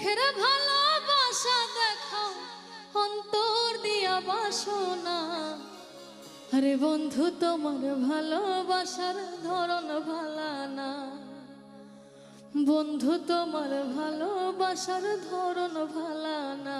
মুখের ভালোবাসা দেখাও অন্তর দিয়া বাসনা। আরে বন্ধু তোমার ভালোবাসার ধরন ভালা না, বন্ধু তোমার ভালোবাসার ধরন ভালা না।